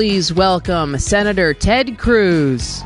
Please welcome Senator Ted Cruz.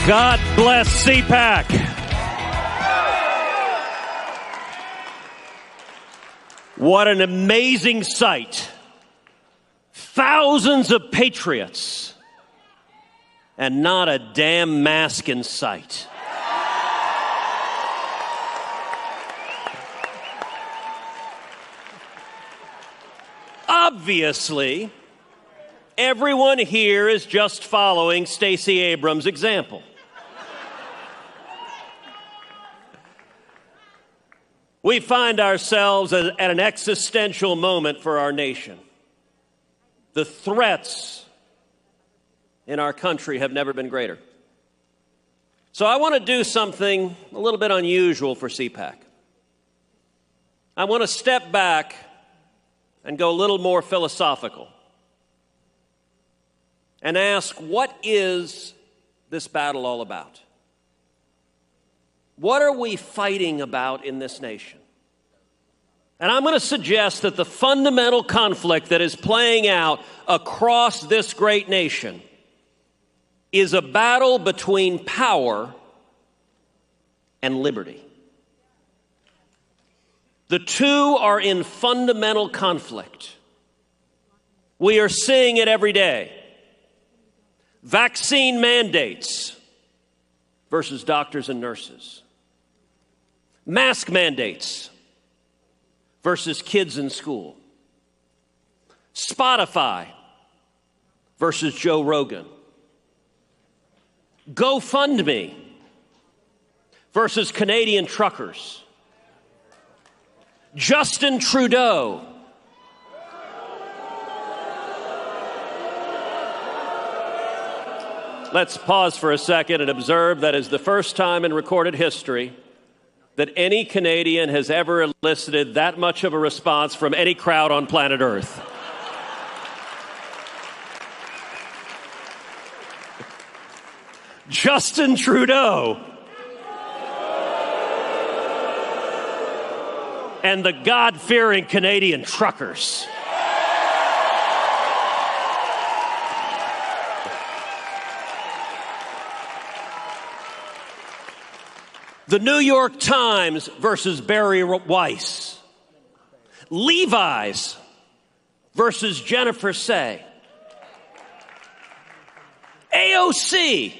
God bless CPAC. What an amazing sight. Thousands of patriots and not a damn mask in sight. Obviously, everyone here is just following Stacey Abrams' example. We find ourselves at an existential moment for our nation. The threats in our country have never been greater. So I want to do something a little bit unusual for CPAC. I want to step back and go a little more philosophical and ask, what is this battle all about? What are we fighting about in this nation? And I'm going to suggest that the fundamental conflict that is playing out across this great nation is a battle between power and liberty. The two are in fundamental conflict. We are seeing it every day. Vaccine mandates versus doctors and nurses. Mask mandates versus kids in school. Spotify versus Joe Rogan. GoFundMe versus Canadian truckers. Justin Trudeau Let's pause for a second and observe that is the first time in recorded history that any Canadian has ever elicited that much of a response from any crowd on planet Earth. Justin Trudeau and the God-fearing Canadian truckers. The New York Times versus Barry Weiss. Levi's versus Jennifer Say. AOC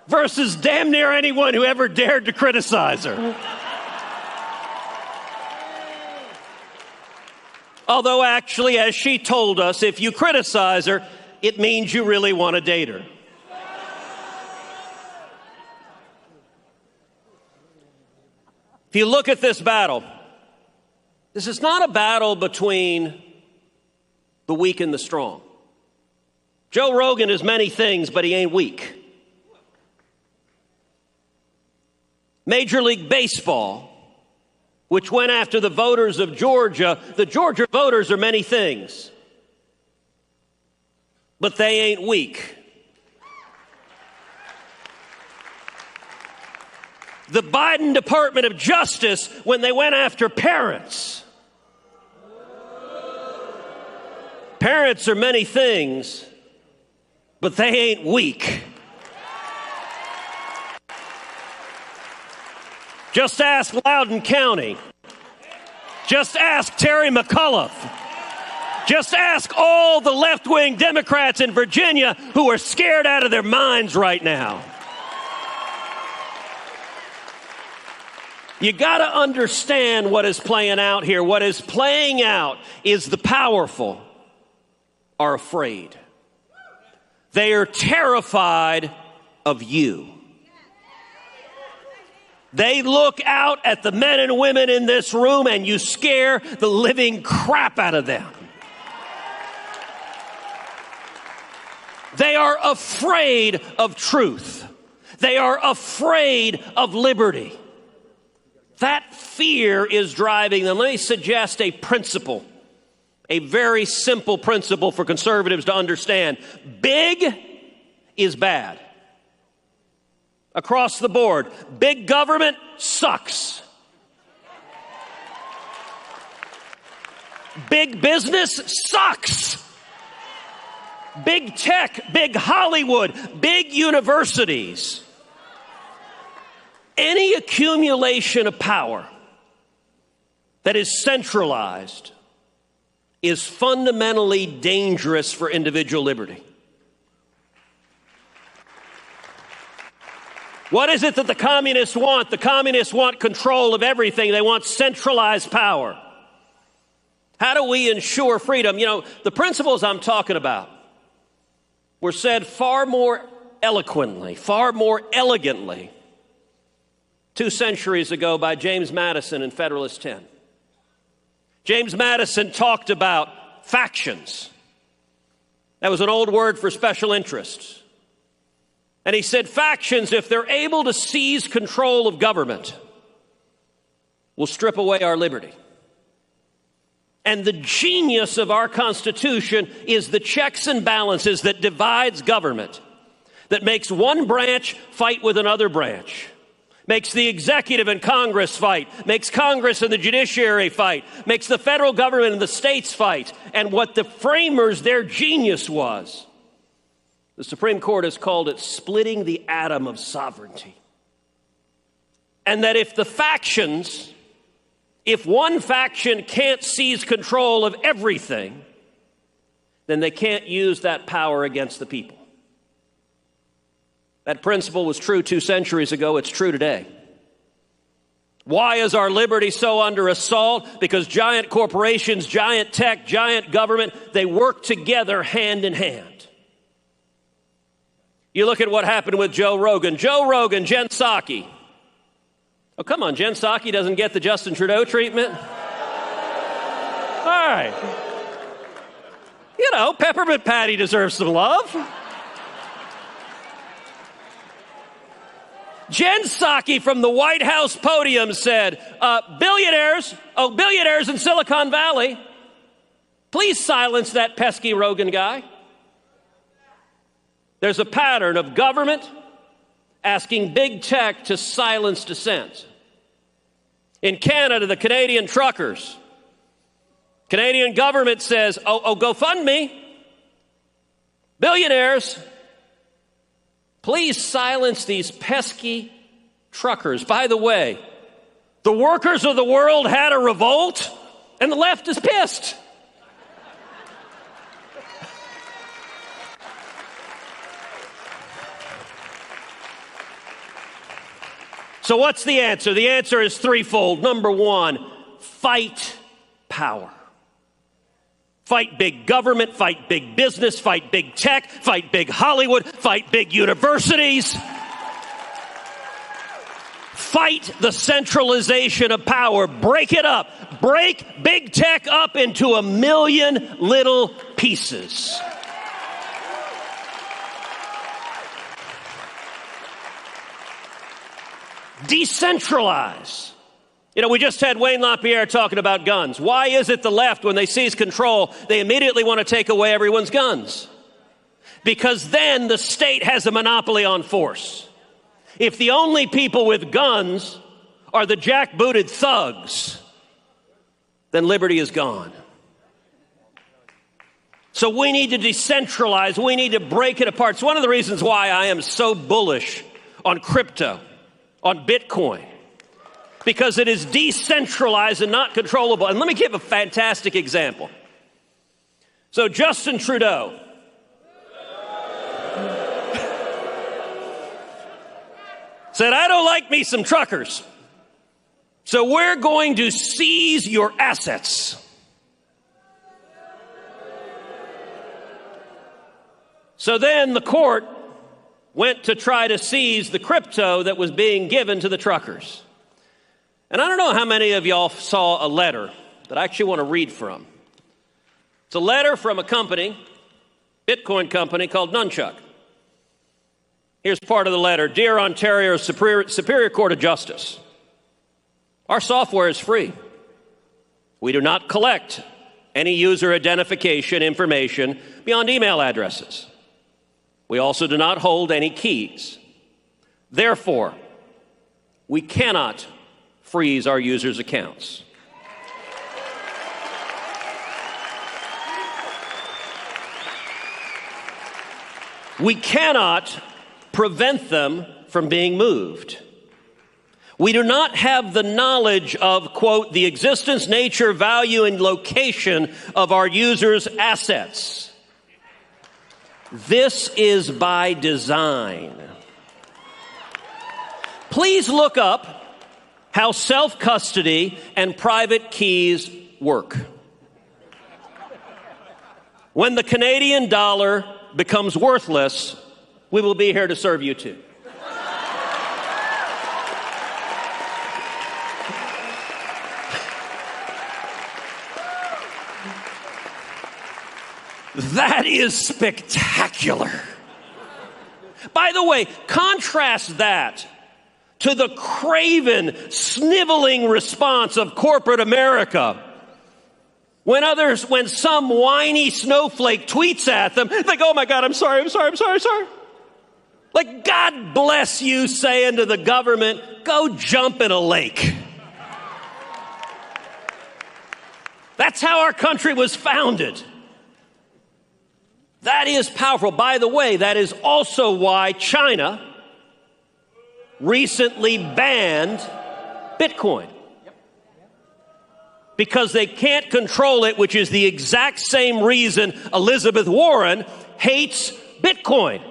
versus damn near anyone who ever dared to criticize her. Although actually, as she told us, if you criticize her, it means you really want to date her. If you look at this battle, this is not a battle between the weak and the strong. Joe Rogan is many things, but he ain't weak. Major League Baseball, which went after the voters of Georgia, the Georgia voters are many things, but they ain't weak. The Biden Department of Justice, when they went after parents. Parents are many things, but they ain't weak. Just ask Loudoun County. Just ask Terry McAuliffe. Just ask all the left-wing Democrats in Virginia who are scared out of their minds right now. You got to understand what is playing out here. What is playing out is the powerful are afraid. They are terrified of you. They look out at the men and women in this room and you scare the living crap out of them. They are afraid of truth. They are afraid of liberty. That fear is driving them. Let me suggest a principle, a very simple principle for conservatives to understand. Big is bad. Across the board, big government sucks. Big business sucks. Big tech, big Hollywood, big universities. Any accumulation of power that is centralized is fundamentally dangerous for individual liberty. What is it that the communists want? The communists want control of everything. They want centralized power. How do we ensure freedom? You know, the principles I'm talking about were said far more eloquently, far more elegantly 2 centuries ago by James Madison in Federalist 10. James Madison talked about factions. That was an old word for special interests. And he said factions, if they're able to seize control of government, will strip away our liberty. And the genius of our Constitution is the checks and balances that divides government, that makes one branch fight with another branch, makes the executive and Congress fight, makes Congress and the judiciary fight, makes the federal government and the states fight. And what the framers, their genius was, the Supreme Court has called it splitting the atom of sovereignty. And that if one faction can't seize control of everything, then they can't use that power against the people. That principle was true 2 centuries ago. It's true today. Why is our liberty so under assault? Because giant corporations, giant tech, giant government, they work together hand in hand. You look at what happened with Joe Rogan. Jen Psaki. Oh, come on, Jen Psaki doesn't get the Justin Trudeau treatment? All right. You know, Peppermint Patty deserves some love. Jen Psaki from the White House podium said, billionaires in Silicon Valley, please silence that pesky Rogan guy. There's a pattern of government asking big tech to silence dissent. In Canada, the Canadian truckers, Canadian government says, GoFundMe, billionaires, please silence these pesky truckers. By the way, the workers of the world had a revolt, and the left is pissed. So what's the answer? The answer is threefold. Number one, fight power. Fight big government, fight big business, fight big tech, fight big Hollywood, fight big universities. Fight the centralization of power. Break it up. Break big tech up into a million little pieces. Decentralize. You know, we just had Wayne LaPierre talking about guns. Why is it the left, when they seize control, they immediately want to take away everyone's guns? Because then the state has a monopoly on force. If the only people with guns are the jackbooted thugs, then liberty is gone. So we need to decentralize. We need to break it apart. It's one of the reasons why I am so bullish on crypto, on Bitcoin, because it is decentralized and not controllable. And let me give a fantastic example. So Justin Trudeau said, I don't like me some truckers, so we're going to seize your assets. So then the court went to try to seize the crypto that was being given to the truckers. And I don't know how many of y'all saw a letter that I actually want to read from. It's a letter from a company, Bitcoin company called Nunchuck. Here's part of the letter. Dear Ontario Superior Court of Justice, our software is free. We do not collect any user identification information beyond email addresses. We also do not hold any keys. Therefore, we cannot freeze our users' accounts. We cannot prevent them from being moved. We do not have the knowledge of, quote, the existence, nature, value, and location of our users' assets. This is by design. Please look up how self-custody and private keys work. When the Canadian dollar becomes worthless, we will be here to serve you too. That is spectacular. By the way, contrast that to the craven, sniveling response of corporate America. When some whiny snowflake tweets at them, they go, oh my God, I'm sorry. Like, God bless you saying to the government, go jump in a lake. That's how our country was founded. That is powerful. By the way, that is also why China recently banned Bitcoin. Because they can't control it, which is the exact same reason Elizabeth Warren hates Bitcoin.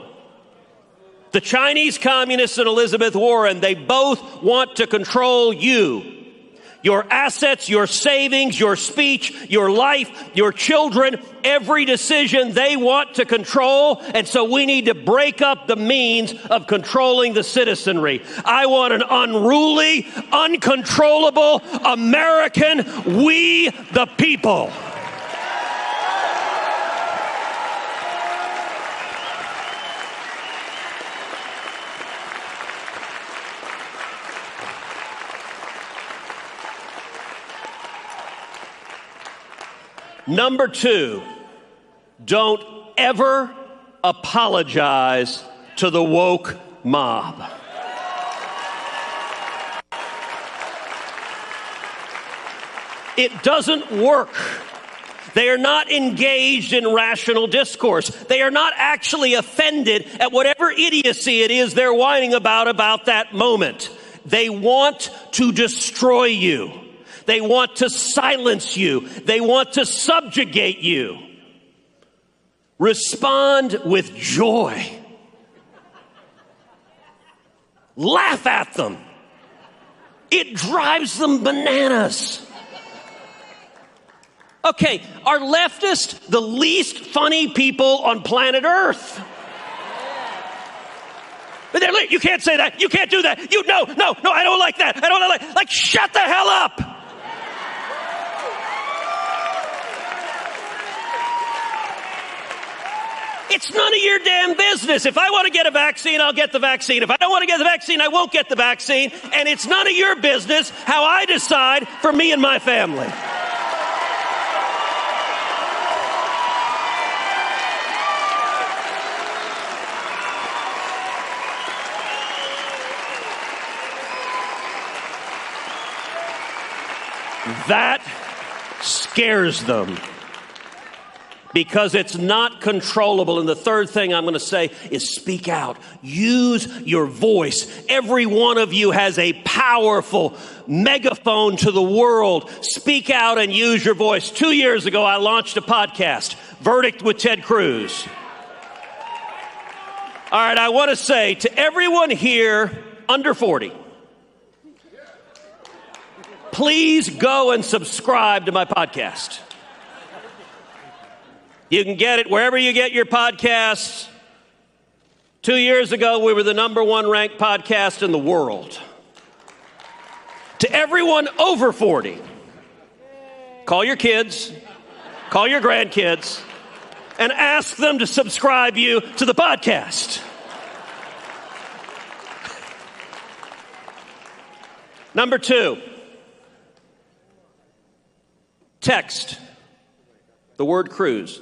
The Chinese communists and Elizabeth Warren, they both want to control you. Your assets, your savings, your speech, your life, your children, every decision they want to control. And so we need to break up the means of controlling the citizenry. I want an unruly, uncontrollable American, we the people. Number two, don't ever apologize to the woke mob. It doesn't work. They are not engaged in rational discourse. They are not actually offended at whatever idiocy it is they're whining about that moment. They want to destroy you. They want to silence you. They want to subjugate you. Respond with joy. Laugh at them. It drives them bananas. Okay, are leftists the least funny people on planet Earth? But you can't say that. You can't do that. No, I don't like that. I don't like, shut the hell up. It's none of your damn business. If I want to get a vaccine, I'll get the vaccine. If I don't want to get the vaccine, I won't get the vaccine. And it's none of your business how I decide for me and my family. That scares them. Because it's not controllable. And the third thing I'm going to say is speak out. Use your voice. Every one of you has a powerful megaphone to the world. Speak out and use your voice. 2 years ago, I launched a podcast, Verdict with Ted Cruz. All right, I want to say to everyone here under 40, please go and subscribe to my podcast. You can get it wherever you get your podcasts. 2 years ago, we were the #1 ranked podcast in the world. To everyone over 40, call your kids, call your grandkids, and ask them to subscribe you to the podcast. Number 2, text the word Cruz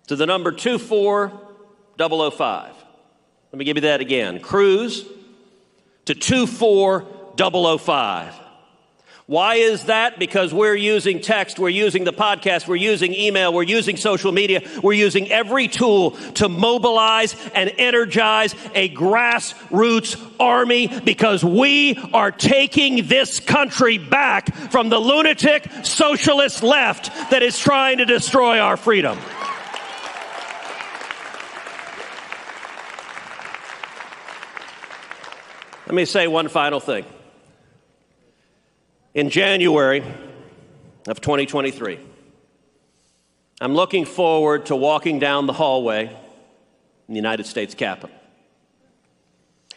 to the number 24005. Let me give you that again. Cruz to 24005. Why is that? Because we're using text, we're using the podcast, we're using email, we're using social media, we're using every tool to mobilize and energize a grassroots army, because we are taking this country back from the lunatic socialist left that is trying to destroy our freedom. Let me say one final thing. In January of 2023, I'm looking forward to walking down the hallway in the United States Capitol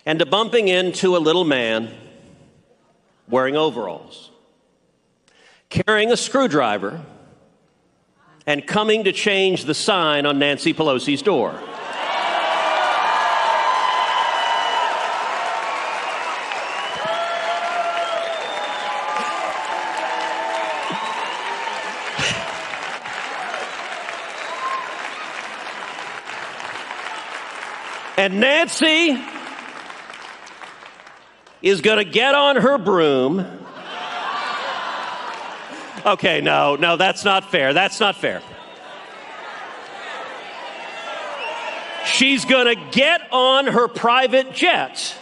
and to bumping into a little man wearing overalls, carrying a screwdriver, and coming to change the sign on Nancy Pelosi's door. And Nancy is going to get on her broom. Okay, no, that's not fair. That's not fair. She's going to get on her private jet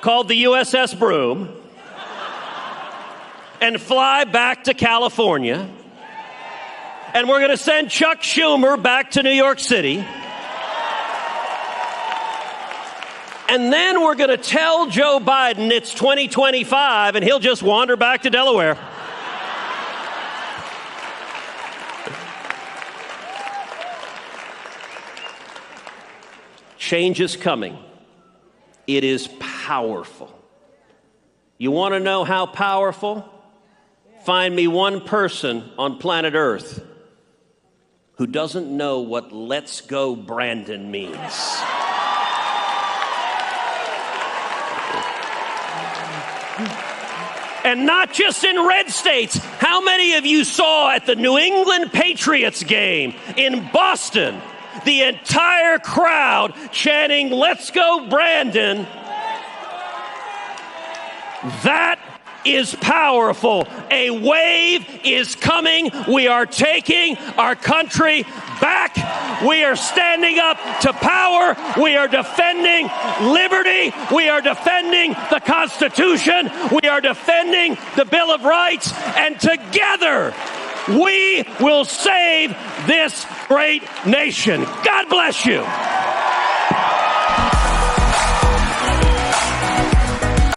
called the USS Broom and fly back to California. And we're going to send Chuck Schumer back to New York City. And then we're going to tell Joe Biden it's 2025 and he'll just wander back to Delaware. Change is coming. It is powerful. You want to know how powerful? Find me one person on planet Earth who doesn't know what "Let's Go Brandon" means. And not just in red states. How many of you saw at the New England Patriots game in Boston the entire crowd chanting "Let's go Brandon"? That is powerful. A wave is coming. We are taking our country back. We are standing up to power. We are defending liberty. We are defending the Constitution. We are defending the Bill of Rights. And together, we will save this great nation. God bless you.